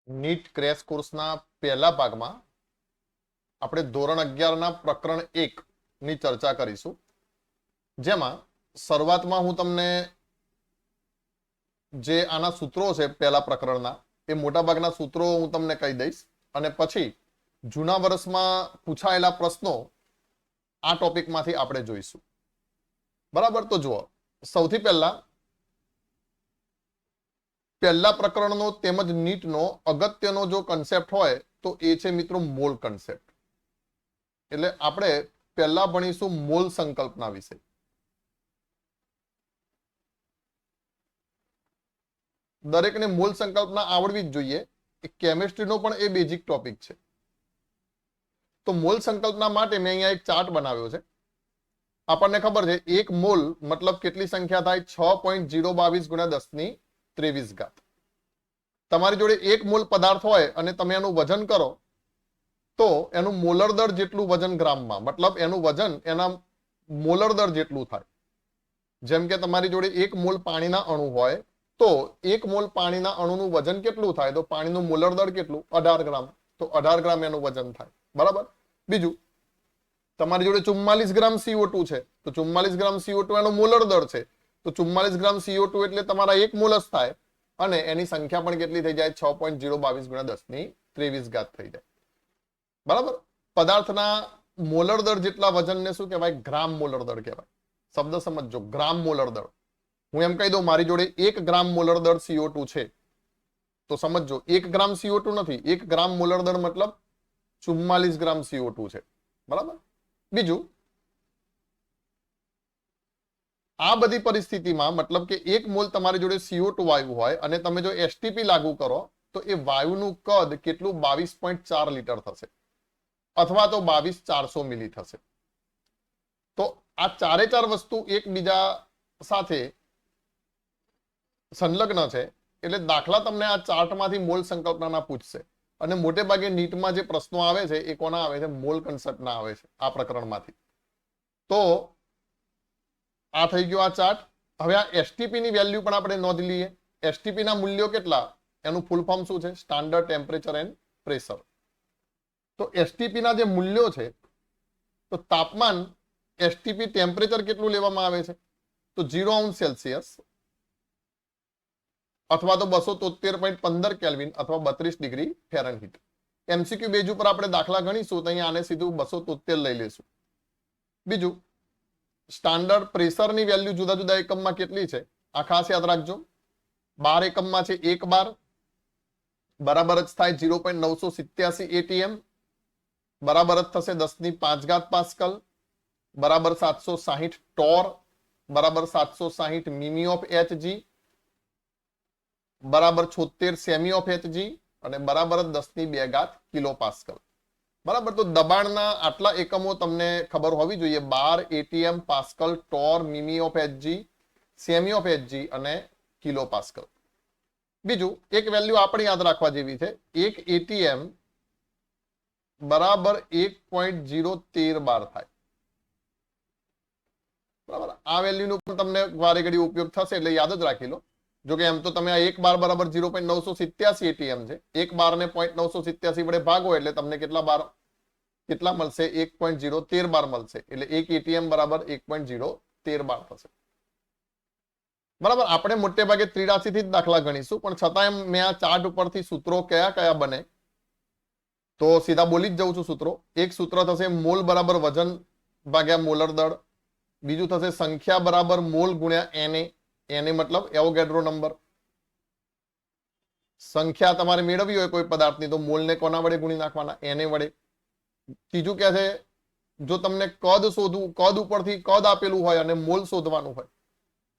NEET crash કોર્સના પહેલા ભાગમાં આપણે ધોરણ 11 ના પ્રકરણ 1 ની ચર્ચા કરીશું, જેમાં શરૂઆતમાં હું તમને જે આના સૂત્રો છે પહેલા પ્રકરણના એ મોટાભાગના સૂત્રો હું તમને કહી દઈશ અને પછી જૂના વર્ષમાં પૂછાયેલા પ્રશ્નો આ ટોપિકમાંથી આપણે જોઈશું. બરાબર, તો જુઓ, સૌથી પહેલા પ્રકરણનો તેમજ નીટનો અગત્યનો જો કન્સેપ્ટ હોય તો એ છે મિત્રો મોલ કન્સેપ્ટ. એટલે આપણે પહેલા ભણીશું મોલ સંકલ્પના વિશે. દરેકને મોલ સંકલ્પના આવડવી જ જોઈએ. કેમિસ્ટ્રીનો પણ એ બેઝિક ટોપિક છે. તો મોલ સંકલ્પના માટે મેં અહીંયા એક ચાર્ટ બનાવ્યો છે. આપણને ખબર છે એક મોલ મતલબ કેટલી સંખ્યા થાય? 6.022 ગુણ્યા 10⁻23 ઘાત. તમારી જોડે એક મોલ પદાર્થ હોય અને તમે એનું વજન કરો તો એનું મોલર દર જેટલું વજન ગ્રામમાં, મતલબ એનું વજન એના મોલર દર જેટલું થાય. જેમ કે તમારી જોડે એક મોલ પાણીના અણુ હોય તો એક મોલ પાણીના અણુનું વજન કેટલું થાય? તો પાણીનું મોલર દર કેટલું? 18 ગ્રામ. તો 18 ગ્રામ એનું વજન થાય. બરાબર. બીજું, તમારી જોડે 44 ગ્રામ CO2 છે તો 44 ગ્રામ CO2 એનો મોલર દર છે. તો 44 ગ્રામ CO2 એટલે તમારા એક મોલ જ થાય અને એની સંખ્યા પણ કેટલી થઈ જાય? 6.022 ગુણ્યા 10⁻23 ઘાત થઈ જાય. બરાબર. પદાર્થના મોલર દર જેટલા વજનને શું કહેવાય? ગ્રામ મોલર દર કહેવાય. શબ્દ સમજો, ગ્રામ મોલર દર. હું એમ કહી દઉં મારી જોડે 1 ગ્રામ મોલર દર CO2 છે તો સમજો 1 ગ્રામ CO2 નથી, 1 ગ્રામ મોલર દર મતલબ 44 ગ્રામ CO2 છે. બરાબર. બીજું, આ બધી પરિસ્થિતિમાં મતલબ કે એક મોલ તમારી જોડે CO2 વાયુ હોય અને તમે જો એસટીપી લાગુ કરો તો એ વાયુનું કદ કેટલું? 22.4 લીટર થશે અથવા તો 22,400 મિલી થશે. તો આ ચારે ચાર વસ્તુ એકબીજા સાથે સંલગ્ન છે. એટલે દાખલા તમને આ ચાર્ટમાંથી મોલ સંકલ્પના પૂછશે અને મોટે ભાગે નીટમાં જે પ્રશ્નો આવે છે એ કોના આવે છે? મોલ કન્સેપ્ટના આવે છે આ પ્રકરણમાંથી. તો આ થઈ ગયો આ ચાર્ટ. હવે આ એસટીપી ની વેલ્યુ પણ આપણે નોંધ લઈએ. એસટીપી ના મૂલ્યો કેટલા? એનું ફૂલ ફોર્મ શું છે? Standard temperature and pressure. તો એસટીપી ના જે મૂલ્યો છે, તો તાપમાન એસટીપી ટેમ્પરેચર કેટલું લેવામાં આવે છે? તો 0°C અથવા તો 273.15 કેલ્વિન અથવા 32 ડિગ્રી ફેરનહીટ. એમસીક્યુ બેઝ ઉપર આપણે દાખલા ગણીશું તો અહીંયા આને સીધું 273 લઈ લેશું. બીજું, સ્ટાન્ડર્ડ પ્રેશરની વેલ્યુ જુદા જુદા એકમમાં કેટલી છે આ ખાસ યાદ રાખજો. 12 એકમમાં છે 1 બાર, બરાબર જ થાય 0.987 ATM, બરાબર જ થશે 10⁵ પાસ્કલ, બરાબર 760 ટોર, બરાબર 760 મિમી ઓફ HG, બરાબર 76 સેમી ઓફ HG અને બરાબર 10⁵ કિલો પાસ્કલ. બરાબર. તો દબાણના આટલા એકમો તમને ખબર હોવી જોઈએ: 12 ATM, pascal, torr, mm of HG, cm of HG અને કિલો પાસ્કલ. બીજું એક વેલ્યુ આપણે યાદ રાખવા જેવી છે. 1 ATM બરાબર 1.013 બાર થાય. બરાબર. આ વેલ્યુનો પણ તમને વારે ઘડી ઉપયોગ થશે એટલે યાદ જ રાખી લો. જો કે એમ તો તમે આ 1 બાર બરાબર 0.987 ATM છે. 1 બારને 0.987 વડે ભાગો એટલે તમને કેટલા મળશે? 1.013 બાર મળશે. એટલે 1 ATM બરાબર 1.013 બાર થશે. બરાબર. આપણે મોટે ભાગે ત્રિરાશીથી જ દાખલા ગણીશું, પણ છતાં મેં આ ચાર્ટ ઉપરથી સૂત્રો કયા કયા બને તો સીધા બોલી જ જઉં છું સૂત્રો. એક સૂત્ર થશે મોલ બરાબર વજન ભાગ્યા મોલર દળ. બીજું થશે સંખ્યા બરાબર મોલ ગુણ્યા Na. એને મતલબ એવોગેડ્રો નંબર. સંખ્યા તમારે મેળવવી હોય કોઈ પદાર્થની તો મોલને કોના વડે ગુણી નાખવાના? એને વડે. ત્રીજું કે છે જો તમને કદ શોધવું, કદ ઉપરથી કદ આપેલું હોય અને મોલ શોધવાનું હોય,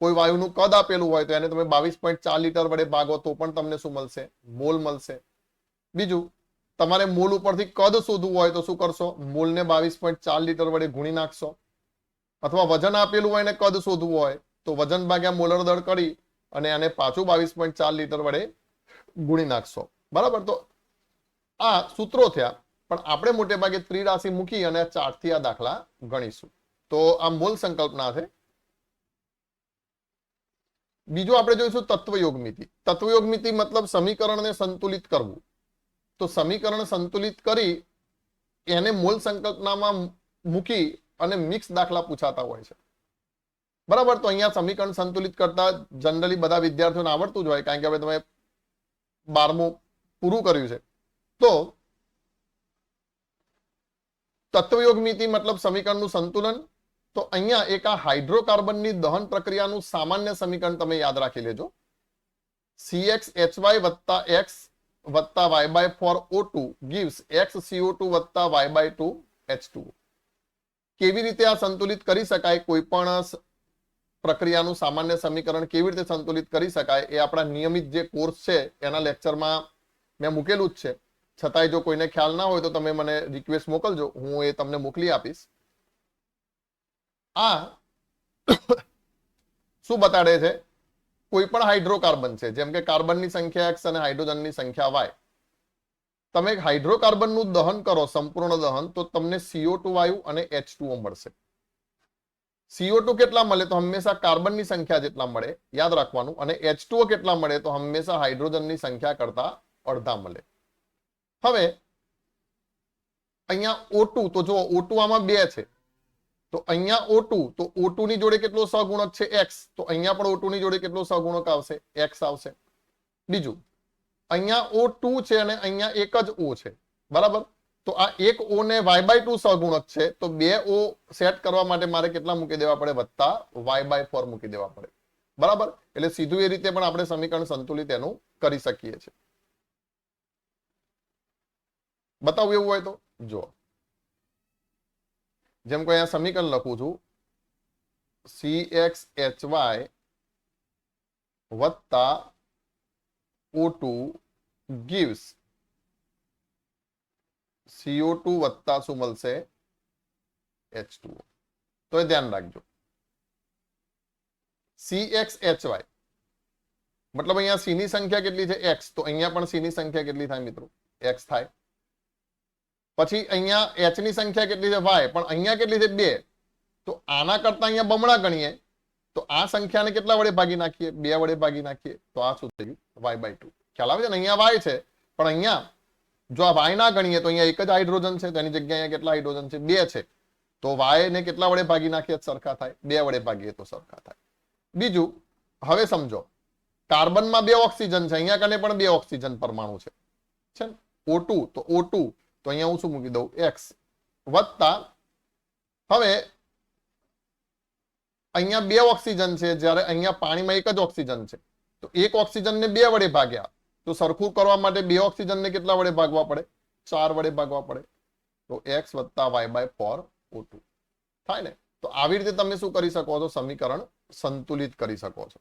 કોઈ વાયુનું કદ આપેલું હોય તો એને તમે 22.4 લીટર વડે ભાગો તો પણ તમને શું મળશે? મોલ મળશે. બીજું, તમારે મોલ ઉપરથી કદ શોધવું હોય તો શું કરશો? મોલને 22.4 લીટર વડે ગુણી નાખશો. અથવા વજન આપેલું હોય ને કદ શોધવું હોય તો વજન ભાગ્યા મોલર દળ કરી અને આને પાછું 22.4 લીટર વડે ગુણી નાખશો. બરાબર. તો આ સૂત્રો થયા, પણ આપણે મોટે ભાગે ત્રિરાશી મૂકી અને ચાર્ટથી આ દાખલા ગણીશું. તો આ મોલ સંકલ્પના છે. બીજું આપણે જોઈશું તત્વયોગ મિતિ. તત્વયોગ મિતિ મતલબ સમીકરણને સંતુલિત કરવું. તો સમીકરણ સંતુલિત કરી એને મોલ સંકલ્પનામાં મૂકી અને મિક્સ દાખલા પૂછાતા હોય છે, બરાબર. તો અહીંયા સમીકરણ સંતુલિત કરતા જનરલી બધા વિદ્યાર્થીઓને આવડતું જ હોય, કારણ કે હવે તમે 12મું પૂરું કર્યું છે. તો તત્વયોગમિતિ મતલબ સમીકરણનું સંતુલન. તો અહીંયા એક આ હાઇડ્રોકાર્બનની દહન પ્રક્રિયાનું સામાન્ય સમીકરણ તમે યાદ રાખી લેજો. CxHy વત્તા x વત્તા y/4O2 gives xCO2 વત્તા y/2 H2O. કેવી રીતે આ સંતુલિત કરી શકાય, કોઈ પણ પ્રક્રિયાનું સામાન્ય સમીકરણ કેવી રીતે સંતુલિત કરી શકાય, એ આપણા નિયમિત જે કોર્સ છે એના લેક્ચરમાં મેં મૂકેલું જ છે. છતાંય જો કોઈને ખ્યાલ ના હોય તો તમે મને રિક્વેસ્ટ મોકલજો, હું એ તમને મોકલી આપીશ. આ શું બતાડે છે, કોઈ પણ હાઇડ્રોકાર્બન છે, જેમ કે કાર્બનની સંખ્યા x અને હાઇડ્રોજનની સંખ્યા y. તમે હાઇડ્રોકાર્બનનું દહન કરો, સંપૂર્ણ દહન, તો તમને CO2 વાયુ અને H2O મળશે. CO2 કેટલા મળે, તો હંમેશા કાર્બનની સંખ્યા જેટલા મળે, યાદ રાખવાનું. અને H2O કેટલા મળે, તો હંમેશા હાઇડ્રોજનની સંખ્યા કરતા અડધા મળે. હવે અહીંયા O2, તો જો O2 આમાં 2 છે, તો અહીંયા O2, તો O2 ની જોડે કેટલો સહગુણક છે x, તો અહીંયા પણ O2 ની જોડે કેટલો સહગુણક આવશે, x આવશે. બીજું અહીંયા O2 છે અને અહીંયા એક જ O છે, બરાબર. તો આ એક O ને y/2 સહગુણક છે, તો 2 O સેટ કરવા માટે મારે કેટલા મૂકી દેવા પડે, વત્તા y/4 મૂકી દેવા પડે, બરાબર. એટલે સીધું એ રીતે પણ આપણે સમીકરણ સંતુલિત એનું કરી શકીએ છીએ. બતાવું એવું હોય તો જો, જેમ કે અહીંયા સમીકરણ લખું છું, CxHy વત્તા O2 gives CO2 વત્તા શું મળશે, H2O. તો એ ધ્યાન રાખજો. CxHy મતલબ અહીંયા C ની સંખ્યા કેટલી છે, x, તો અહીંયા પણ C ની સંખ્યા કેટલી થાય મિત્રો, x થાય. પછી અહીંયા H ની સંખ્યા કેટલી છે, y, પણ અહીંયા કેટલી છે, 2. તો આના કરતા અહીંયા બમણા ગણીએ તો આ સંખ્યાને કેટલા વડે ભાગી નાખીએ, 2 વડે ભાગી નાખીએ, તો આ શું થઈ ગયું, y/2. ખ્યાલ આવે છે ને, અહીંયા y છે, પણ અહીંયા જો આ y ના ગણીએ તો અહીંયા એક જ હાઇડ્રોજન છે, તો એની જગ્યાએ અહીંયા કેટલા હાઇડ્રોજન છે, 2 છે. તો y ને કેટલા વડે ભાગી નાખીએ સરખા થાય, 2 વડે ભાગીએ તો સરખા થાય. બીજું હવે સમજો, કાર્બનમાં 2 ઓક્સિજન છે, અહીંયા કને પણ 2 ઓક્સિજન પરમાણુ છે ને, O2, તો O2, તો અહીંયા હું શું મૂકી દઉં, x વત્તા, હવે અહીંયા 2 ઓક્સિજન છે, જ્યારે અહીંયા પાણીમાં એક જ ઓક્સિજન છે, તો એક ઓક્સિજનને 2 વડે ભાગ્યા, તો સરખું કરવા માટે 2 ઓક્સિજનને કેટલા વડે ભાગવા પડે, 4 વડે ભાગવા પડે. તો x વત્તા y/4 O2 થાય ને. તો આવી રીતે તમે શું કરી શકો છો, સમીકરણ સંતુલિત કરી શકો છો.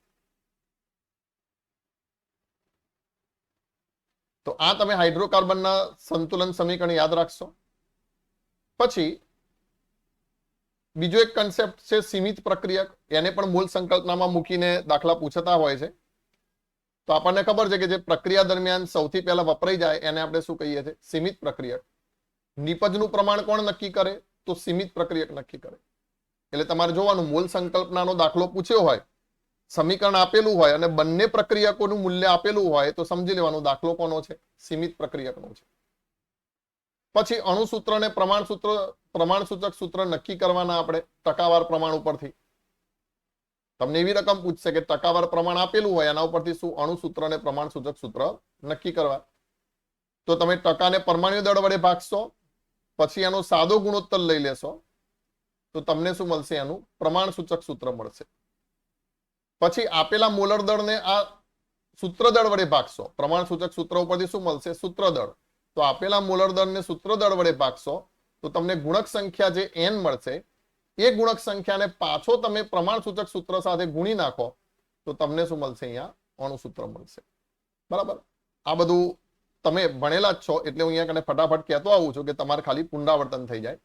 તો આ તમે હાઇડ્રોકાર્બનના સંતુલન સમીકરણ યાદ રાખશો. પછી બીજો એક કન્સેપ્ટ છે સીમિત પ્રક્રિયક, એને પણ મૂળ સંકલ્પનામાં મૂકીને દાખલા પૂછતા હોય છે. તો આપણને ખબર છે કે જે પ્રક્રિયા દરમિયાન સૌથી પહેલા વપરાઈ જાય એને આપણે શું કહીએ છીએ, સીમિત પ્રક્રિયક. નિપજનું પ્રમાણ કોણ નક્કી કરે, તો સીમિત પ્રક્રિયક નક્કી કરે. એટલે તમારે જોવાનું, મૂળ સંકલ્પનાનો દાખલો પૂછ્યો હોય, સમીકરણ આપેલું હોય અને બંને પ્રક્રિયકોનું મૂલ્ય આપેલું હોય, તો સમજી લેવાનું દાખલો કોનો છે, સીમિત પ્રક્રિયકનો છે. પછી અણુસૂત્ર અને પ્રમાણસૂચક સૂત્ર નક્કી કરવાના આપણે ટકાવાર પ્રમાણ ઉપરથી. તમને એવી રકમ પૂછશે કે ટકાવાર પ્રમાણ આપેલું હોય, એના ઉપરથી શું અણુસૂત્ર અને પ્રમાણસૂચક સૂત્ર નક્કી કરવા. તો તમે ટકાને પરમાણુ દળ વડે ભાગશો, પછી એનો સાદો ગુણોત્તર લઈ લેશો, તો તમને શું મળશે, એનું પ્રમાણસૂચક સૂત્ર મળશે. પછી આપેલા મોલર દળને આ સૂત્ર દળ વડે ભાગશો, પ્રમાણસૂચક સૂત્ર ઉપરથી શું મળશે, સૂત્ર દળ. તો આપેલા મોલર દળને સૂત્ર દળ વડે ભાગશો તો તમને ગુણક સંખ્યા જે n મળશે, એ ગુણક સંખ્યાને પાછો તમે પ્રમાણસૂચક સૂત્ર સાથે ગુણી નાખો તો તમને શું મળશે, અહીંયા અણુસૂત્ર મળશે. બરાબર. આ બધું તમે ભણેલા જ છો, એટલે હું અહીંયા કને ફટાફટ કહેતો આવું છું કે તમારે ખાલી પુનરાવર્તન થઈ જાય.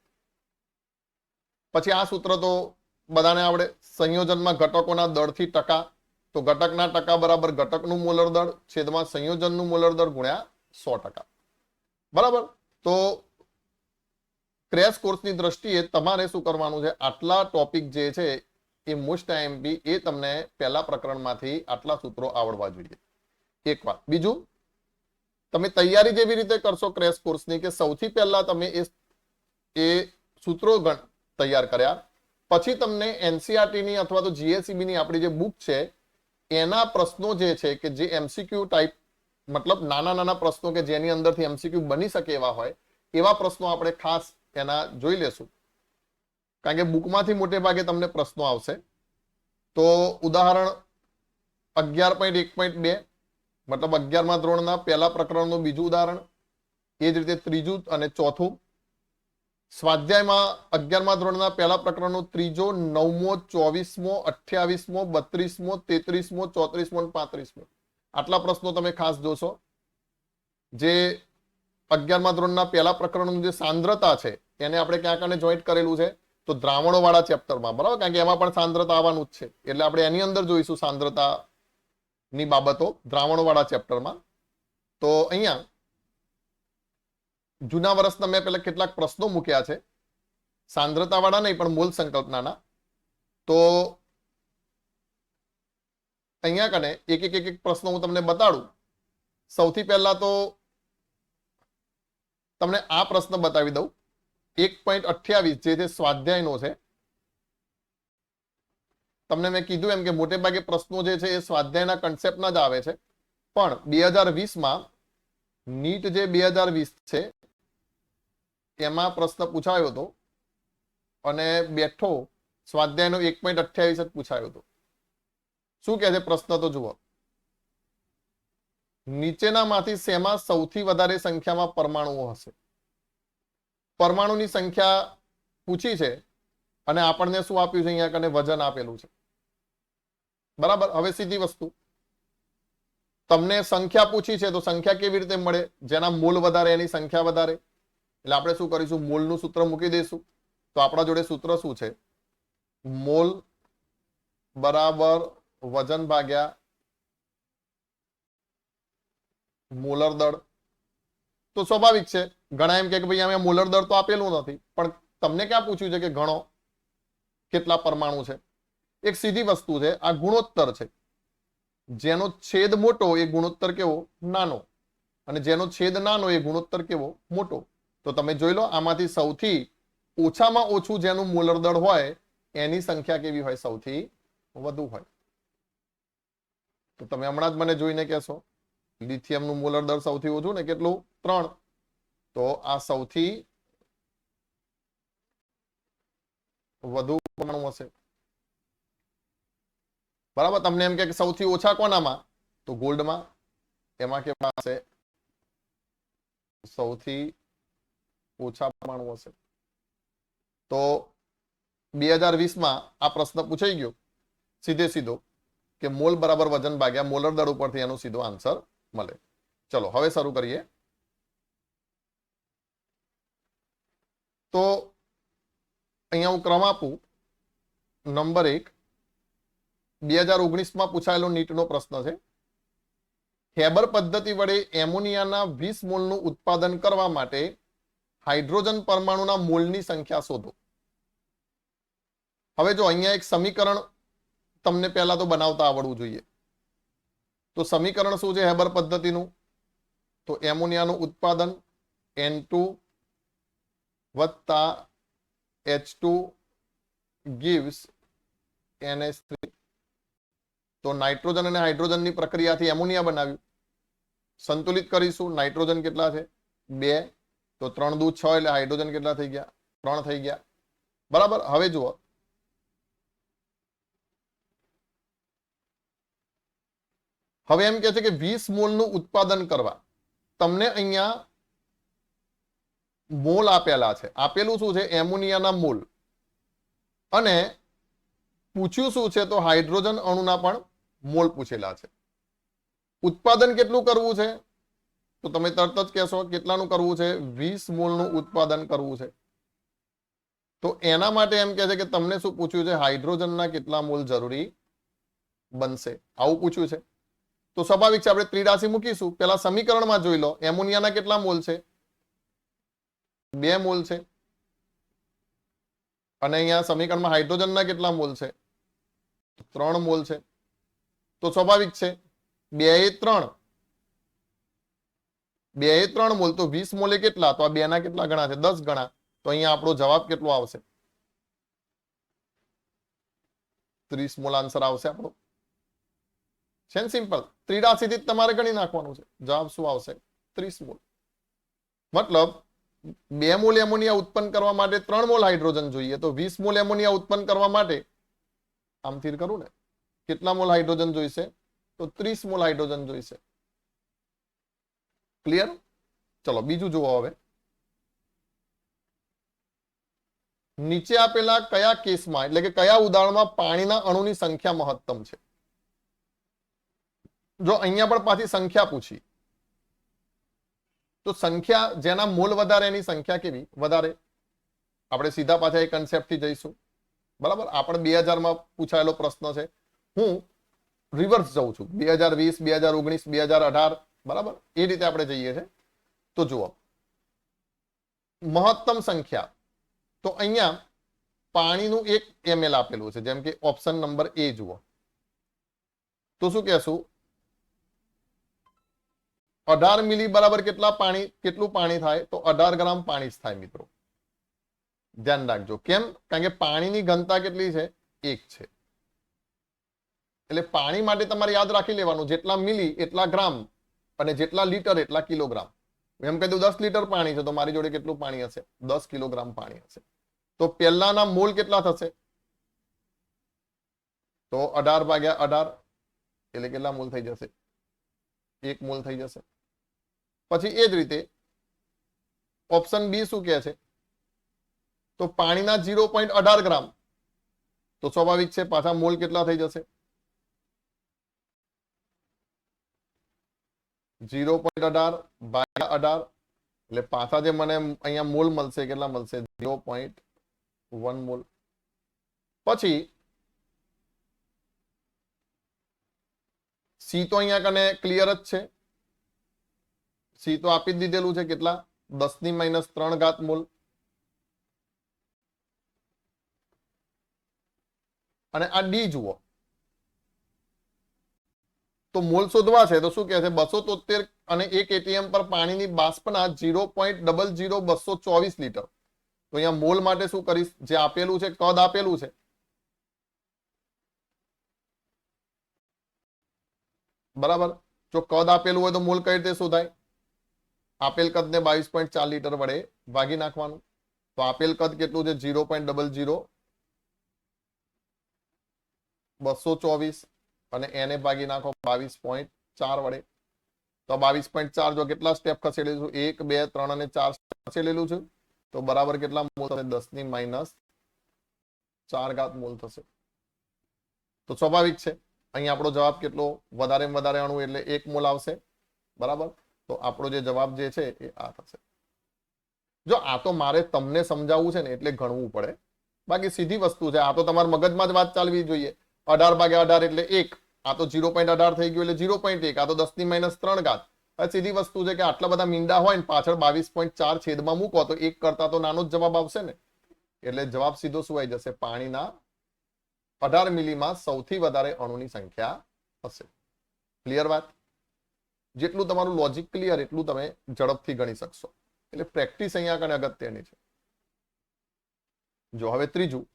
પછી આ સૂત્ર તો બધાને આવડે, સંયોજનમાં ઘટકોના દળથી ટકા, તો ઘટકના ટકા બરાબર ઘટકનું મોલર દળ છેદમાં સંયોજનનું મોલર દળ ગુણ્યા 100%. બરાબર. તો ક્રેશ કોર્સની દ્રષ્ટિએ તમારે શું કરવાનું છે, આટલા ટોપિક જે છે એ મોસ્ટ આઈએમપી, એ તમને પહેલા પ્રકરણમાંથી આટલા સૂત્રો આવડવા જોઈએ. એક વાત. બીજું, તમે તૈયારી જેવી રીતે કરશો ક્રેશ કોર્સની કે સૌથી પહેલા તમે એ સૂત્રો તૈયાર કર્યા, પછી તમને એનસીઆરટી ની અથવા તો જીએસઈબી ની આપણી જે બુક છે એના પ્રશ્નો જે છે કે જે એમસીક્યુ ટાઈપ, મતલબ નાના નાના પ્રશ્નો કે જેની અંદરથી એમસીક્યુ બની શકે એવા હોય, એવા પ્રશ્નો આપણે ખાસ એના જોઈ લેશું. કારણ કે બુકમાંથી મોટે ભાગે તમને પ્રશ્નો આવશે. તો ઉદાહરણ 11.1.2 મતલબ 11મા ધોરણના પહેલા પ્રકરણનું બીજું ઉદાહરણ, એ જ રીતે ત્રીજું અને ચોથું. સ્વાધ્યાયમાં 11મા ધોરણના પહેલા પ્રકરણનો ત્રીજો, 9મો, 24મો, 28મો, 32મો, 33મો, 34મો અને 35મો આટલા પ્રશ્નો તમે ખાસ જોશો. જે 11મા ધોરણના પહેલા પ્રકરણનું જે સાંદ્રતા છે એને આપણે ક્યાંક અને જોઈન્ટ કરેલું છે તો દ્રાવણો વાળા ચેપ્ટરમાં, બરાબર, કારણ કે એમાં પણ સાંદ્રતા આવવાનું જ છે એટલે આપણે એની અંદર જોઈશું સાંદ્રતા ની બાબતો દ્રાવણો વાળા ચેપ્ટરમાં. તો અહીંયા જૂના વર્ષના મેં પેલા કેટલાક પ્રશ્નો મૂક્યા છે, સાંદ્રતા વાળા નહીં પણ મોલ સંકલ્પનાના. તો અહીંયા કને એક એક પ્રશ્નો હું તમને બતાડું. સૌથી પહેલા તો તમને આ પ્રશ્ન બતાવી દઉં. 1.28 જે છે સ્વાધ્યાયનો છે. તમને મેં કીધું એમ કે મોટે ભાગે પ્રશ્નો જે છે એ સ્વાધ્યાયના કન્સેપ્ટના જ આવે છે, પણ 2020માં નીટ જે 2020 છે એમાં પ્રશ્ન પૂછાયો હતો અને બેઠો સ્વાધ્યાયનો 1.28 જ પૂછાયો હતો. શું કહે છે પ્રશ્ન તો જુઓ. નીચેનામાંથી શેમાં સૌથી વધારે સંખ્યામાં પરમાણુઓ હશે? પરમાણુની સંખ્યા પૂછી છે અને આપણને શું આપ્યું છે? અહીંયા કને વજન આપેલું છે, બરાબર. હવે સીધી વસ્તુ, તમને સંખ્યા પૂછી છે તો સંખ્યા કેવી રીતે મળે? જેના મોલ વધારે એની સંખ્યા વધારે. એટલે આપણે શું કરીશું? મોલનું સૂત્ર મૂકી દઈશું. તો આપણા જોડે સૂત્ર શું છે? મોલ બરાબર વજન ભાગ્યા મોલર દળ. તો સ્વાભાવિક છે, ઘણા એમ કે ભાઈ અમે મોલર દળ તો આપેલું નથી, પણ તમને ક્યાં પૂછ્યું છે કે ગણો કેટલા પરમાણુ છે? એક સીધી વસ્તુ છે, આ ગુણોત્તર છે. જેનો છેદ મોટો એ ગુણોત્તર કેવો? નાનો, અને જેનો છેદ નાનો એ ગુણોત્તર કેવો? મોટો. તો તમે જોઈ લો, આમાંથી સૌથી ઓછામાં ઓછું જેનું મોલર દળ હોય એની સંખ્યા કેવી હોય? સૌથી વધુ હોય. તો તમે હમણાં જ મને જોઈને કહેશો લિથિયમનું મોલર દળ સૌથી ઓછું ને કેટલું? 3. તો આ સૌથી વધુ પરમાણુ હશે, બરાબર. તમને એમ કે સૌથી ઓછા કોનામાં? તો ગોલ્ડમાં. એમાં કેવા હશે? સૌથી ઓછા પરમાણુ હશે. તો 2020માં આ પ્રશ્ન પૂછાઈ ગયો સીધે સીધો કે મોલ બરાબર વજન ભાગ્યા મોલર દળ ઉપરથી એનો સીધો આન્સર મળે. ચલો હવે શરૂ કરીએ. તો અહીંયા હું ક્રમ આપું. નંબર 1, 2019માં પૂછાયેલો નીટનો પ્રશ્ન છે. હેબર પદ્ધતિ વડે એમોનિયાના 20 મોલનું ઉત્પાદન કરવા માટે હાઇડ્રોજન પરમાણુના મોલની સંખ્યા શોધો. હવે જો અહીંયા એક સમીકરણ તમને પહેલા તો બનાવતા આવડવું જોઈએ. તો સમીકરણ શું છે હેબર પદ્ધતિનું? તો એમોનિયાનું ઉત્પાદન N2 વત્તા H2 gives NH3. તો નાઇટ્રોજન અને હાઇડ્રોજનની પ્રક્રિયાથી એમોનિયા બનાવ્યું. સંતુલિત કરીશું. નાઇટ્રોજન કેટલા છે? 2. તો 3 દુ 6 એટલે હાઇડ્રોજન કેટલા થઈ ગયા? 3 થઈ ગયા, બરાબર. હવે જુઓ, હવે એમ કે છે કે 20 મોલનું ઉત્પાદન કરવા તમને અહીંયા મોલ આપેલા છે. આપેલું શું છે? એમોનિયાના મોલ. અને પૂછ્યું શું છે? તો હાઇડ્રોજન અણુના પણ મોલ પૂછેલા છે. ઉત્પાદન કેટલું કરવું છે? તો તમે તરત જ કહેશો કેટલાનું કરવું છે? 20 મોલનું ઉત્પાદન કરવું છે. તો એના માટે એમ કે છે કે તમને શું પૂછ્યું છે? હાઇડ્રોજનના કેટલા મોલ જરૂરી બનશે, આવું પૂછ્યું છે. તો સ્વાભાવિક છે આપણે ત્રિરાશી મૂકીશું. પેલા સમીકરણમાં જોઈ લો, એમોનિયાના કેટલા મોલ છે? 2 મોલ છે. અને અહીંયા સમીકરણમાં હાઇડ્રોજનના કેટલા મોલ છે? 3 મોલ છે. તો સ્વાભાવિક છે 2 એ 3 2 એ 3 મોલ તો 20 મોલે કેટલા? તો આ 2 ના કેટલા ગણા છે? 10 ગણા. તો અહીંયા આપણો જવાબ કેટલો આવશે? 30 મોલ આન્સર આવશે આપણો. છે ને સિમ્પલ. ત્રિરાશીથી તમારે ગણી નાખવાનું છે. જવાબ શું આવશે? 30 મોલ. મતલબ 2 મોલ એમોનિયા ઉત્પન્ન કરવા માટે 3 મોલ હાઇડ્રોજન જોઈએ, તો 20 મોલ એમોનિયા ઉત્પન્ન કરવા માટે આમથી કરું ને, કેટલા મોલ હાઇડ્રોજન જોઈશે? તો 30 મોલ હાઇડ્રોજન જોઈશે. ક્લિયર? ચલો બીજું જુઓ હવે. નીચે આપેલા કયા કેસમાં એટલે કે કયા ઉદાહરણમાં પાણીના અણુની સંખ્યા મહત્તમ છે? જો અહીંયા પણ પાછી સંખ્યા પૂછી, તો સંખ્યા જેના મોલ વધારે એની સંખ્યા કેવી? વધારે. આપણે સીધા પાછા એ કન્સેપ્ટ થી જઈશું. બરાબર? આપણે 2000 માં પૂછાયેલો પ્રશ્ન છે. હું રિવર્સ જઉં છું. 2020, 2019, 2018. બરાબર? એ રીતે આપણે જઈએ છીએ. તો જુઓ, મહત્તમ સંખ્યા. તો અહીંયા પાણીનું 1 ml આપેલું છે, જેમ કે ઓપ્શન નંબર એ જુઓ. તો શું કહેશું? 18 મિલી બરાબર કેટલું પાણી થાય? તો 18 ગ્રામ પાણી જ થાય મિત્રો. ધ્યાન રાખજો. કેમ? કારણ કે પાણીની ઘનતા કેટલી છે? 1 છે. એટલે પાણી માટે તમારે યાદ રાખી લેવાનું, જેટલા મિલી એટલા ગ્રામ અને જેટલા લીટર એટલા કિલોગ્રામ. એમ કહી દઉં 10 લીટર પાણી છે, તો મારી જોડે કેટલું પાણી હશે? 10 કિલોગ્રામ પાણી હશે. તો પહેલાના મોલ કેટલા થશે? તો 18 ભાગ્યા 18 એટલે કેટલા મોલ થઈ જશે? 1 મોલ થઈ જશે. પછી એ જ રીતે ઓપ્શન બી શું કહે છે? તો પાણીના 0.18 ગ્રામ. તો સ્વાભાવિક છે પાછા મોલ કેટલા થઈ જશે? 0.18 ભાગ્યા 18 એટલે પાછા જે મને અહીંયા મોલ મળશે કેટલા મળશે? 0.1 મોલ. પછી સી તો અહીંયા કને ક્લિયર જ છે. સી તો આપી જ દીધેલું છે. કેટલા? 10⁻³ મોલ. અને આ ડી જુઓ, તો મોલ શોધવા છે તો શું કહે છે? 273 અને 1 ATM પર પાણીની બાષ્પના 0.00224 લીટર. તો અહીંયા મોલ માટે શું કરીશ? જે આપેલું છે, કદ આપેલું છે, બરાબર? જો કદ આપેલું હોય તો મોલ કઈ રીતે શોધાય? આપેલ કદને 22.4 લીટર વડે ભાગી નાખવાનું. તો આપેલ કદ કેટલું છે? 0.00224 અને એને ભાગી નાખો 22.4 વડે. તો 22.4 જો કેટલા સ્ટેપ ખસેડેલું છું? 1, 2, 3 અને 4 ખસેડેલું છે. તો બરાબર કેટલા મોલ થશે? 10⁻⁴ મોલ થશે. તો સ્વાભાવિક છે અહીં આપણો જવાબ કેટલો? વધારે અણુ એટલે 1 મોલ આવશે. બરાબર? તો આપણો જે જવાબ જે છે એ આ થશે. જો આ તો મારે તમને સમજાવવું છે ને એટલે ગણવું પડે, બાકી સીધી વસ્તુ છે. આ તો તમારા મગજમાં જ વાત ચાલવી જોઈએ. 18 ભાગ્યા 18 એટલે 1. આ તો 0.18 થઈ ગયું એટલે 0.1. આ તો 10⁻⁴. સીધી વસ્તુ છે કે આટલા બધા મીંડા હોય ને પાછળ 22.4 છેદમાં મૂકો તો 1 કરતા તો નાનો જ જવાબ આવશે ને. એટલે જવાબ સીધો શું આવી જશે? પાણીના 18 મિલીમાં સૌથી વધારે અણુની સંખ્યા હશે. ક્લિયર વાત? જેટલું તમારું લોજિક ક્લિયર એટલું તમે ઝડપથી ગણી શકશો. એટલે પ્રેક્ટિસ અહીંયા કને અગત્યની છે. જો હવે ત્રીજું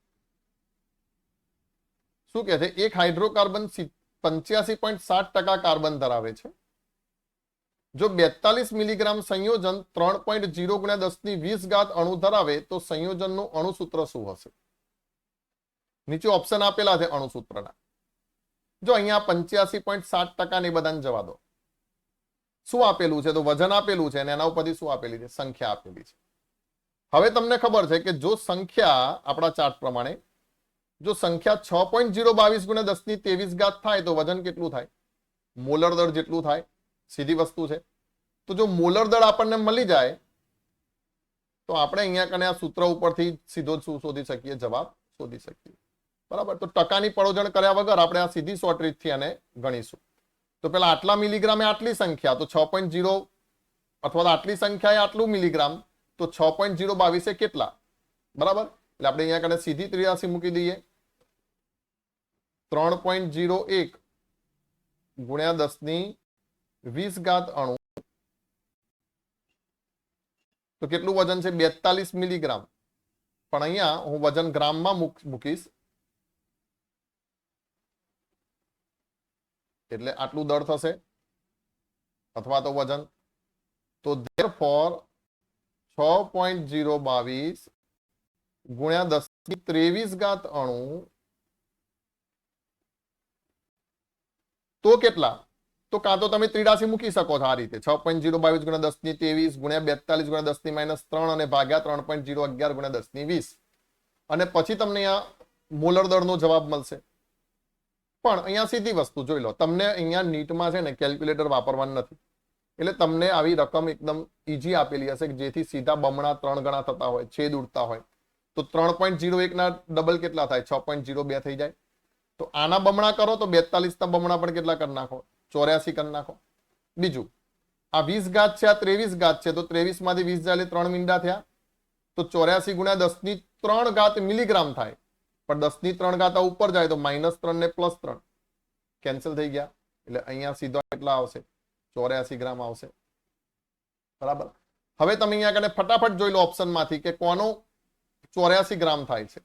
શું કહે છે? એક હાઇડ્રોકાર્બન 85.7% કાર્બન ધરાવે છે. જો 42 મિલીગ્રામ સંયોજન 3.0 × 10⁻20 અણુ ધરાવે તો સંયોજનનું અણુસૂત્ર શું હશે? નીચે ઓપ્શન આપેલા છે અણુસૂત્રના. જો અહીંયા 85.7% ને બધાને જવા દો. શું આપેલું છે? તો વજન આપેલું છે અને એના ઉપરથી શું આપેલી છે? સંખ્યા આપેલી છે. હવે તમને ખબર છે કે જો સંખ્યા આપણા ચાર્ટ પ્રમાણે જો સંખ્યા 6.022 × 10⁻23 થાય તો વજન કેટલું થાય? મોલર દળ જેટલું થાય. સીધી વસ્તુ છે. તો જો મોલર દળ આપણને મળી જાય તો આપણે અહીંયા કને આ સૂત્ર ઉપરથી સીધો શું શોધી શકીએ? જવાબ શોધી શકીએ. બરાબર? તો ટકાની પળોજણ કર્યા વગર આપણે આ સીધી શોર્ટ રીતથી આને ગણીશું. તો પેલા આટલા મિલીગ્રામ એ આટલી સંખ્યા, તો 6.0 અથવા આટલી સંખ્યા એ આટલું મિલીગ્રામ, તો 6.022 એ કેટલા? બરાબર? એટલે આપણે અહીંયા કને સીધી 83 મૂકી દઈએ. 3.01 × 10⁻20 અણુ તો કેટલું વજન છે 42 મિલીગ્રામ, પણ અહીંયા હું વજન ગ્રામમાં મૂકીશ એટલે આટલું દળ થશે અથવા તો વજન. તો therefore 6.022 ગુણ્યા 10⁻23 અણુ તો કેટલા? તો કાં તો તમે ત્રિરાશી મૂકી શકો છો આ રીતે 6.022 ગુણ્યા 10⁻23 ગુણ્યા 42 ગુણ્યા 10⁻³ અને ભાગ્યા 3.011 ગુણ્યા 10⁻20 અને પછી તમને અહીંયા મોલર દળનો જવાબ મળશે. પણ અહીંયા સીધી વસ્તુ જોઈ લો, તમને અહીંયા નીટમાં છે ને કેલ્ક્યુલેટર વાપરવાનું નથી, એટલે તમને આવી રકમ એકદમ ઈઝી આપેલી હશે કે જેથી સીધા બમણા 3 ગણા થતા હોય, છેદ ઉડતા હોય. તો 3.01 ના ડબલ કેટલા થાય? 6.02 થઈ જાય. તો આના બમણા કરો તો 42 ના બમણા પણ કેટલા કરી નાખો? 84 કરી નાખો. બીજું આ 20 ઘાત છે, આ 23 ઘાત છે, તો 23 માંથી 20 જાય એટલે 3 મીંડા થયા. તો 84 ગુણ્યા 10⁻³ ઘાત મિલીગ્રામ થાય, પણ 10⁻³ ઘાત ઉપર જાય તો -3 ને +3 કેન્સલ થઈ ગયા. એટલે અહીંયા સીધો કેટલા આવશે? 84 ગ્રામ આવશે. બરાબર. હવે તમે અહીંયા કને ફટાફટ જોઈ લો ઓપ્શન માંથી કે કોનો 84 ગ્રામ થાય છે.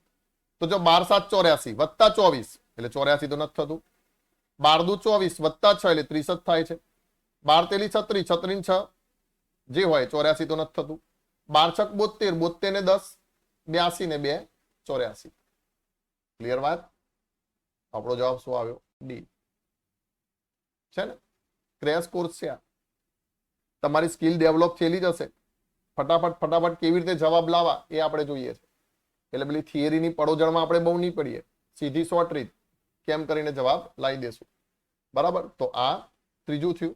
તો જો 12 7 84 વત્તા 24 એટલે 84 તો નથી થતું. 12 દુ 24 વત્તા 6 એટલે 30 જ થાય છે. 12 તેલી 36 36 6 જે હોય 84 તો નથી થતું. 12 6 72 72 ને 10 82 ને 2 84. ક્લિયર વાત? આપણો જવાબ શું આવ્યો? ડી છે ને. ક્રેશ કોર્સ છે આ. તમારી સ્કિલ ડેવલપ થયેલી જ હશે. ફટાફટ કેવી રીતે જવાબ લાવવા એ આપણે જોઈએ છે. એટલે પેલી થિયરીની પડોજણમાં આપણે બહુ નહીં પડીએ, સીધી શોર્ટ રીત કેમ કરીને જવાબ લાવી દેશું. બરાબર. તો આ ત્રીજું થયું.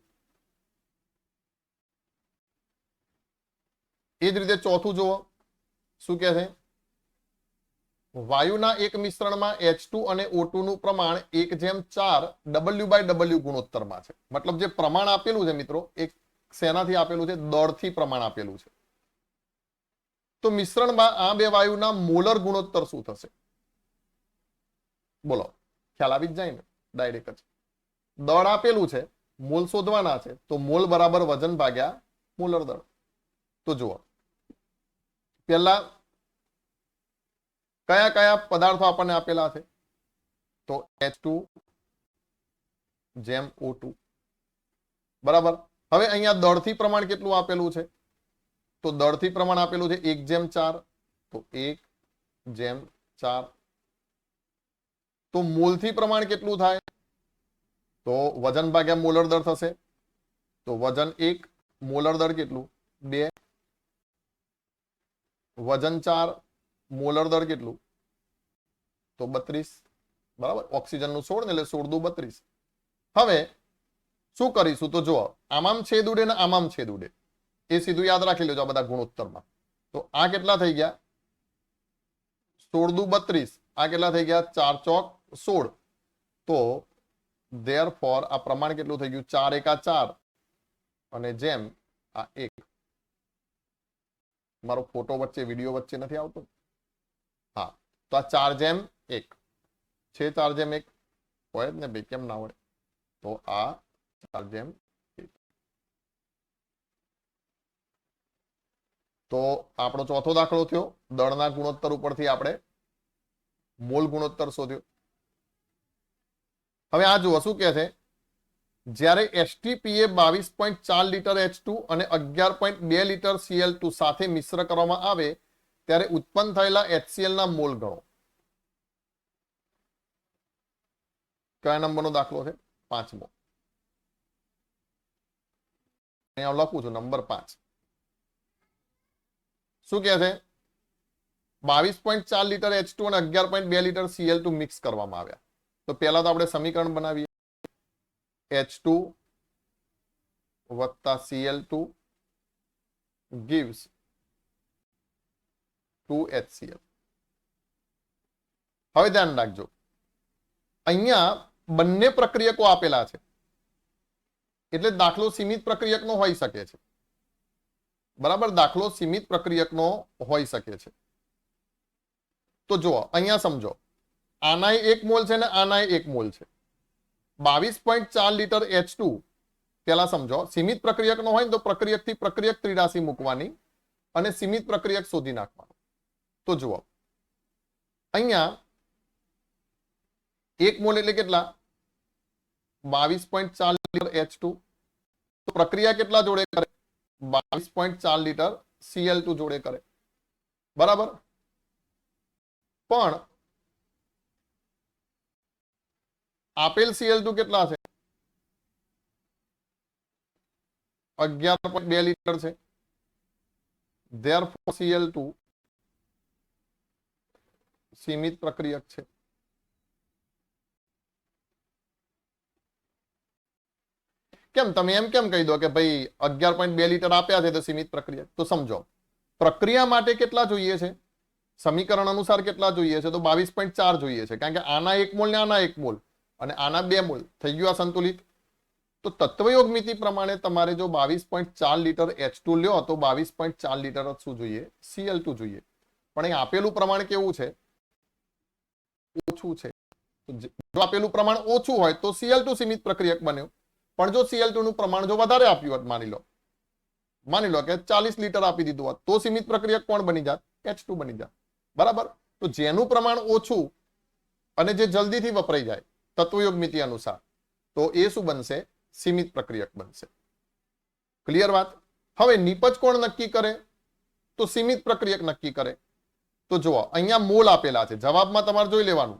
એ જ રીતે ચોથું જુઓ શું કહે છે? વાયુના એક મિશ્રણમાં H2 અને O2 નું પ્રમાણ 1/4 W/W ગુણોત્તરમાં છે. મતલબ જે પ્રમાણ આપેલું છે મિત્રો, એક શેનાથી આપેલું છે? દળથી પ્રમાણ આપેલું છે. તો મિશ્રણમાં આ બે વાયુના મોલર ગુણોત્તર શું થશે? બોલો, ખ્યાલ આવી જ જાય ને ડાયરેક્ટ જ. દળ આપેલું છે, મોલ શોધવાના છે, તો મોલ બરાબર વજન ભાગ્યા મોલર દળ. તો જુઓ પહેલા કયા કયા પદાર્થો આપણને આપેલા છે? તો H2 જેમ O2. બરાબર. હવે અહીંયા દળથી પ્રમાણ કેટલું આપેલું છે? તો દળથી પ્રમાણ આપેલું છે 1/4. તો 1/4. તો મોલથી પ્રમાણ કેટલું થાય? તો વજન ભાગ્યા મોલર દળ થશે. તો વજન 1, મોલર દળ કેટલું? 2. વજન 4, મોલર દળ કેટલું? તો 32. બરાબર. ઓક્સિજનનું 16 એટલે 16 દુ 32. હવે શું કરીશું? તો જુઓ, આમામ છેદ ઉડે ને આમામ છેદ ઉડે, એ સીધું યાદ રાખી લેજો આ બધા ગુણોત્તરમાં. તો આ કેટલા થઈ ગયા? 16 દુ 32. આ કેટલા થઈ ગયા? 4 ચોક 16. તો therefore આ પ્રમાણ કેટલું થઈ ગયું? 4 એકા 4 અને જેમ આ 1. મારો ફોટો વચ્ચે વિડીયો વચ્ચે નથી આવતો? હા. તો આ 4/1 છે. 4/1 હોય જ ને ભાઈ, કેમ ના હોય? તો આ 4/1. તો આપણો ચોથો દાખલો થયો. દળના ગુણોત્તર ઉપરથી આપણે મોલ ગુણોત્તર શોધ્યો. હવે આ જુઓ શું કહે છે? જ્યારે STPA 22.4 લીટર H2 અને 11.2 લીટર Cl2 સાથે મિશ્ર કરવામાં આવે ત્યારે ઉત્પન્ન થયેલા HCl ના મોલ ગણો. કયા નંબરનો દાખલો છે? 5મો. અહીંયા લખું છું નંબર 5. શું કહે છે? 22.4 લીટર H2 અને 11.2 લીટર Cl2 મિક્સ કરવામાં આવ્યા. તો પહેલા તો આપણે સમીકરણ બનાવીએ. H2 વત્તા Cl2 gives 2HCl. હવે ધ્યાન રાખજો, અહીંયા બંને પ્રક્રિયકો આપેલા છે એટલે દાખલો સીમિત પ્રક્રિયકનો હોઈ શકે છે. બરાબર. દાખલો સીમિત પ્રક્રિયકનો હોઈ શકે છે. તો જુઓ અહીંયા સમજો, આનાય 1 મોલ છે ને આનાય 1 મોલ છે. 22.4 લીટર H2 પેલા સમજો, સીમિત પ્રક્રિયકનો હોય ને તો પ્રક્રિયકથી પ્રક્રિયક ત્રિરાશી મૂકવાની, અને સીમિત પ્રક્રિયક શોધી નાખવાનો. તો જુઓ અહીંયા 1 મોલ એટલે કેટલા? 22.4 લીટર H2. તો પ્રક્રિયા કેટલા જોડે કરે? 22.4 લીટર Cl2 જોડે કરે. બરાબર. પણ આપેલ Cl2 કેટલા છે? 11.2 લીટર છે. Therefore Cl2 સીમિત પ્રક્રિયક છે. કેમ તમે એમ કેમ કહી દો કે ભાઈ 11.2 લીટર આપ્યા છે તો સીમિત પ્રક્રિયક? તો સમજો પ્રક્રિયા માટે કેટલા જોઈએ છે? સમીકરણ અનુસાર કેટલા જોઈએ છે? તો 22.4 જોઈએ છે, કારણ કે આના 1 મોલ ને આના 1 મોલ અને આના 2 મોલ થઈ ગયું આ સંતુલિત. તો તત્વયોગ મિતિ પ્રમાણે તમારે જો 22.4 લીટર H2 લ્યો તો 22.4 લીટર જ શું જોઈએ? Cl2 જોઈએ. પણ અહીં આપેલું પ્રમાણ કેવું છે? ઓછું છે. જો આપેલું પ્રમાણ ઓછું હોય તો Cl2 સીમિત પ્રક્રિયક બન્યો. પણ જો Cl2 નું પ્રમાણ જો વધારે આપ્યું હોત, માની લો કે 40 લીટર આપી દીધું હોત, તો સીમિત પ્રક્રિયક કોણ બની જાત? H2 બની જાત. બરાબર. તો જેનું પ્રમાણ ઓછું અને જે જલ્દીથી વપરાઈ જાય તત્વયોગ મિતિ અનુસાર, તો એ શું બનશે? સીમિત પ્રક્રિયક બનશે. ક્લિયર વાત? હવે નિપજ કોણ નક્કી કરે? તો સીમિત પ્રક્રિયક નક્કી કરે. તો જુઓ અહીંયા મોલ આપેલા છે. જવાબમાં તમારે જોઈ લેવાનું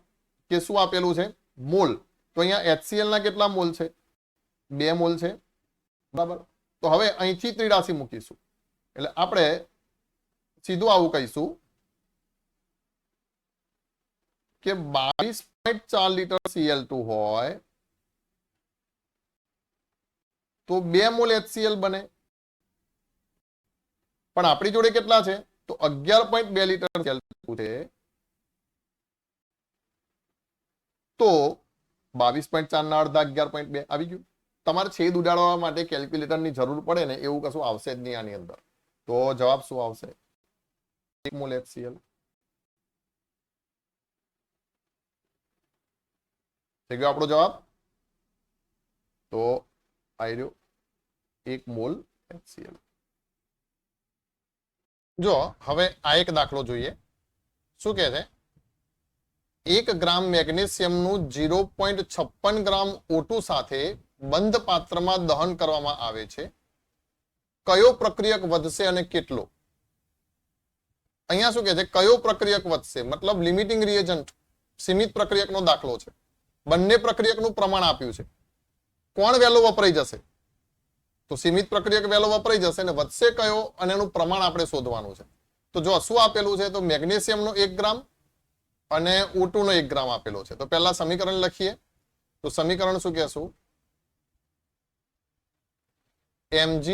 કે શું આપેલું છે? મોલ. તો અહીંયા HCl ના કેટલા મોલ છે? 2 મોલ છે. બરાબર. તો હવે અહીંથી 83 મૂકીશું એટલે આપણે સીધું આવું કહીશું કે 22.4 લીટર Cl2 હોય તો 2 મોલ HCl બને. પણ આપણી જોડે કેટલા છે? તો 11.2 લીટર Cl2 છે. તો 22.4 ના અડધા 11.2 આવી ગયું. તમારે છેદ ઉડાડવા માટે કેલ્ક્યુલેટરની જરૂર પડે ને એવું કશું આવશે જ નહીં આની અંદર. તો જવાબ શું આવશે? 1 મોલ HCl. થઈ ગયો આપણો જવાબ. તો આવી રહ્યો 1 મોલ HCl. જો હવે આ એક દાખલો જોઈએ. શું કહે છે? 1 ગ્રામ મેગ્નેશિયમનું 0.56 ગ્રામ O2 સાથે બંધ પાત્રમાં દહન કરવામાં આવે છે. કયો પ્રક્રિયક વધશે અને કેટલો? અહીંયા શું કહે છે? કયો પ્રક્રિયક વધશે? મતલબ લિમિટિંગ રિએજન્ટ, સીમિત પ્રક્રિયકનો દાખલો છે. બંને પ્રક્રિયકનું પ્રમાણ આપ્યું છે. કોણ વહેલો વપરાઈ જશે? તો સીમિત પ્રક્રિયક વહેલો વપરાઈ જશે ને વધશે કયો અને એનું પ્રમાણ આપણે શોધવાનું છે. તો જો શું આપેલું છે? તો મેગ્નેશિયમનો 1 ગ્રામ અને O2 નો 1 ગ્રામ આપેલો છે. તો પહેલા સમીકરણ લખીએ. તો સમીકરણ શું કહેશું? Mg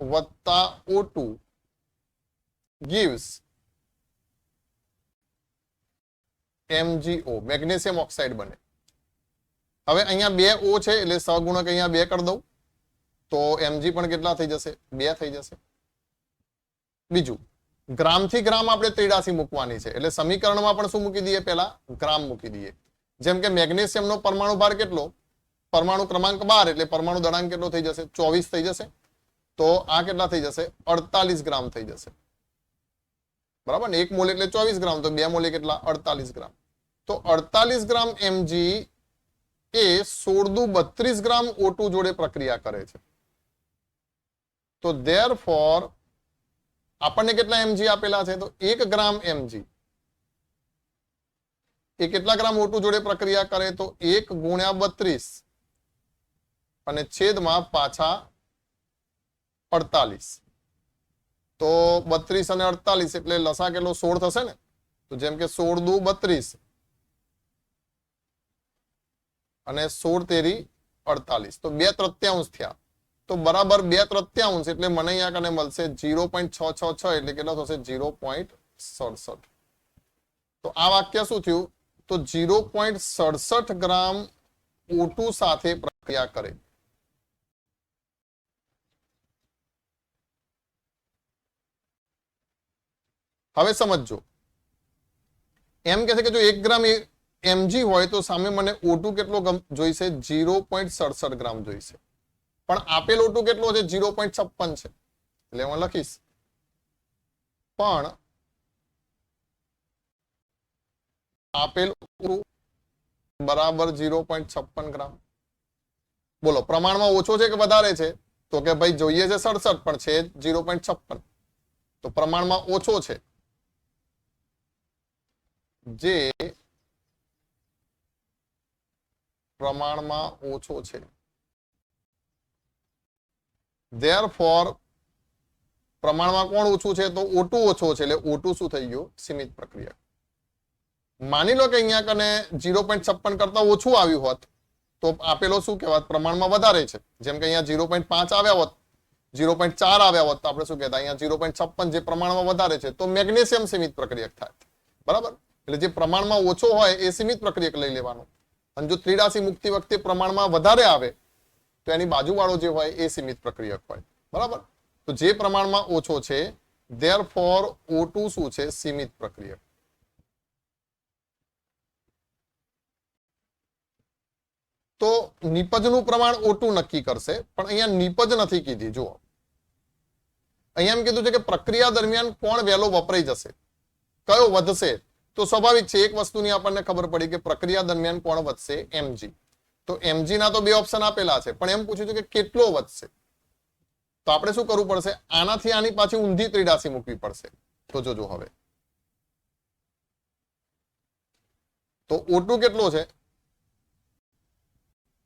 વત્તા O2 gives MgO, magnesium oxide બને. હવે અહીંયા 2 O છે એટલે સહગુણક અહીંયા 2 કરી દઉં તો Mg પણ કેટલા થઈ જશે? 2 થઈ જશે. બીજું, ગ્રામથી ગ્રામ આપણે 83 મૂકવાની છે એટલે સમીકરણમાં પણ શું મૂકી દઈએ? પહેલા ગ્રામ મૂકી દઈએ. જેમ કે મેગ્નેશિયમનો પરમાણુ ભાર કેટલો? પરમાણુ ક્રમાંક 12 એટલે પરમાણુ દળાંક કેટલો થઈ જશે? 24 થઈ જશે. તો આ કેટલા થઈ જશે? 48 ગ્રામ થઈ જશે. બરાબર ને? 1 મોલ એટલે 24 ગ્રામ, તો 2 મોલ કેટલા? 48 ગ્રામ. તો 48 ગ્રામ Mg એ 16 ગ્રામ O2 જોડે પ્રક્રિયા કરે છે. તો therefore આપણને કેટલા Mg આપેલા છે? તો 1 ગ્રામ Mg એ કેટલા ગ્રામ O2 જોડે પ્રક્રિયા કરે? તો 1 ગુણ્યા 32 અને છેદમાં પાછા 48. તો 32 અને 48 એટલે લસા કેટલો? 16 થશે ને? તો જેમ કે 16 દુ 32 અને 16 તેરી 48. તો 2/3 થયા. તો બરાબર 2/3 એટલે મને અહીંયા કને મળશે 0.666 એટલે કેટલો થશે? 0.67. તો આ વાક્ય શું થયું? તો 0.67 ગ્રામ O2 સાથે પ્રક્રિયા કરે. હવે સમજો. એમ કહે છે કે જો 1 ગ્રામ Mg હોય તો સામે મને O2 કેટલો જોઈશે? 0.67 ગ્રામ જોઈશે. પણ આપેલ O2 કેટલો છે? 0.56 છે. એટલે હું લખીશ પણ આપેલ બરાબર 0.56 ગ્રામ. બોલો પ્રમાણમાં ઓછો છે કે વધારે છે? તો કે ભાઈ જોઈએ છે 67 પણ છે 0.56. તો પ્રમાણમાં ઓછો છે, જે પ્રમાણમાં ઓછો છે. ધેરફોર પ્રમાણમાં કોણ ઓછું છે? તો O2 ઓછો છે, એટલે O2 શું થઈ ગયું? સીમિત પ્રક્રિયક. માની લો કે અહીંયા કને 0.56 કરતા ઓછું આવ્યું હોત તો આપેલો શું કહેવાત? પ્રમાણમાં વધારે છે. જેમ કે અહીંયા 0.5 આવ્યા હોત, 0.4 આવ્યા હોત તો આપણે શું કહેતા? અહીંયા 0.56 જે પ્રમાણમાં વધારે છે તો મેગ્નેશિયમ સીમિત પ્રક્રિયક થાય. બરાબર? એટલે જે પ્રમાણમાં ઓછો હોય એ સીમિત પ્રક્રિયક લઈ લેવાનો, અને જો ત્રિડાસી મુક્તિ વખતે પ્રમાણમાં વધારે આવે તો એની બાજુવાળો જે હોય એ સીમિત પ્રક્રિયક હોય. બરાબર? તો જે પ્રમાણમાં ઓછો છે ધેરફોર O2 શું છે? સીમિત પ્રક્રિયક. તો નિપજનું પ્રમાણ O2 નક્કી કરશે, પણ અહીંયા નિપજ નથી કીધી. જુઓ અહીંયા એમ કીધું છે કે પ્રક્રિયા દરમિયાન કોણ વહેલો વપરાઈ જશે, કયો વધશે? તો સ્વાભાવિક છે, એક વસ્તુની આપણને ખબર પડી કે પ્રક્રિયા દરમિયાન કોણ વધશે? mg. તો mg ના તો બે ઓપ્શન આપેલા છે, પણ એમ પૂછ્યું છે કે કેટલો વધશે. તો આપણે શું કરવું પડશે? આનાથી આની પાછી ઊંધી ત્રિડાસી મૂકવી પડશે. તો જોજો હવે તો O2 કેટલો છે?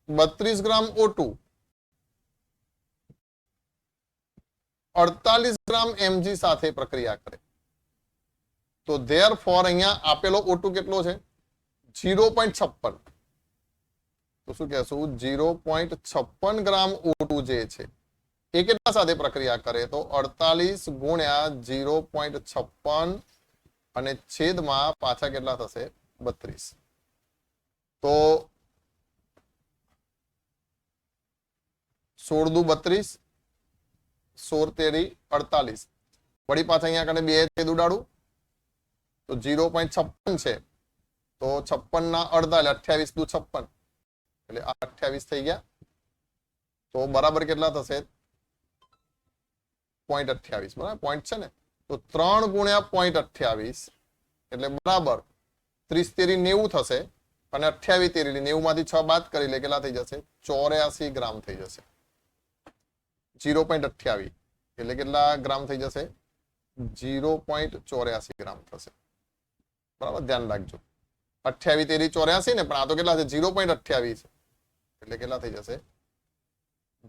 32 ગ્રામ O2 48 ગ્રામ mg સાથે પ્રક્રિયા કરે. તો ધેરફોર અહીંયા આપેલો O2 કેટલો છે? 0.56. તો શું કહેશું? 0.56 ગ્રામ O2 જે છે એ કેટલા સાથે પ્રક્રિયા કરે? તો 48 ગુણ્યા 0.56 અને છેદમાં પાછા કેટલા થશે? 32. તો 16 દુ 32, 16 તેરી 48. વળી પાછા અહીંયા કને બે છેદ ઉડાડું તો 0.56 છે, તો 56 ના અડધા એટલે 28 દુ 56, એટલે 28 થઈ ગયા. તો બરાબર કેટલા થશે? 0.28. બરાબર? પોઈન્ટ છે ને, તો 3 ગુણ્યા 0.28 એટલે બરાબર 30 તેરી 90 થશે, અને 28 તેરી 90 માંથી 6 બાદ કરી લે કેટલા થઈ જશે? 84 ગ્રામ થઈ જશે. 0.28 એટલે કેટલા ગ્રામ થઈ જશે? 0.84 ગ્રામ થશે. બરાબર? ધ્યાન રાખજો. 28 તેરી 84 ને, પણ આ તો કેટલા છે? 0.28 છે, એટલે કેટલા થઈ જશે?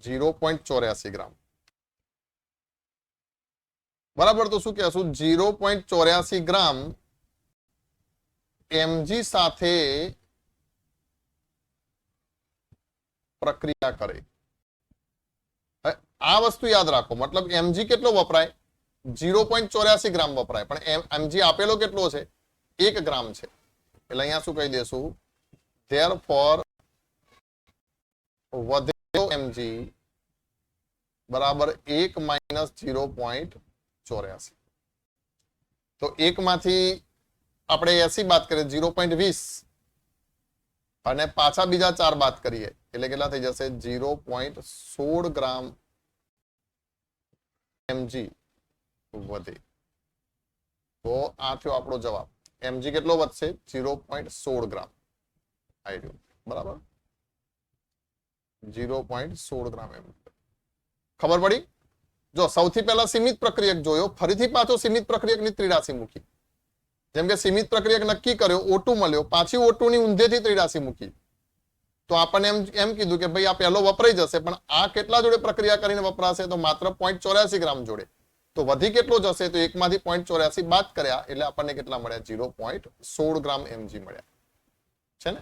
0.84 ગ્રામ. બરાબર? તો શું કહેશું? 0.84 ગ્રામ mg સાથે પ્રક્રિયા કરે. આ વસ્તુ યાદ રાખો, મતલબ mg કેટલો વપરાય? 0.84 ગ્રામ વપરાય, પણ mg આપેલો કેટલો છે? 1 ગ્રામ છે. એટલે અહીંયા શું કહી દેશું? ધેરફોર વધેલો mg બરાબર 1 માઇનસ 0.84. તો 1 માંથી આપણે 80 બાદ કરીએ 0.20 અને પાછા બીજા 4 બાદ કરીએ એટલે કેટલા થઈ જશે? 0.16 ગ્રામ mg વધે. તો આ થયો આપણો જવાબ. mg કેટલો વધશે? 0.16 ગ્રામ. આઈડિયો. બરાબર? 0.16 ગ્રામ mg. ખબર પડી? જો સૌથી પહેલા સીમિત પ્રક્રિયક જોયો, ફરીથી પાછો સીમિત પ્રક્રિયકની ત્રિડાસી મૂકી. જેમ કે સીમિત પ્રક્રિયક નક્કી કર્યો, O2 મળ્યો, પાછી O2 ની ઊંધેથી ત્રિડાસી મૂકી. તો આપણને એમ કીધું કે ભાઈ આ પહેલો વપરાઈ જશે, પણ આ કેટલા જોડે પ્રક્રિયા કરીને વપરાશે? તો માત્ર 0.84 ગ્રામ જોડે. તો વધી કેટલો જશે? તો 1 માંથી 0.84 બાદ કર્યા એટલે આપણને કેટલા મળ્યા? 0.16 ગ્રામ mg મળ્યા છે ને.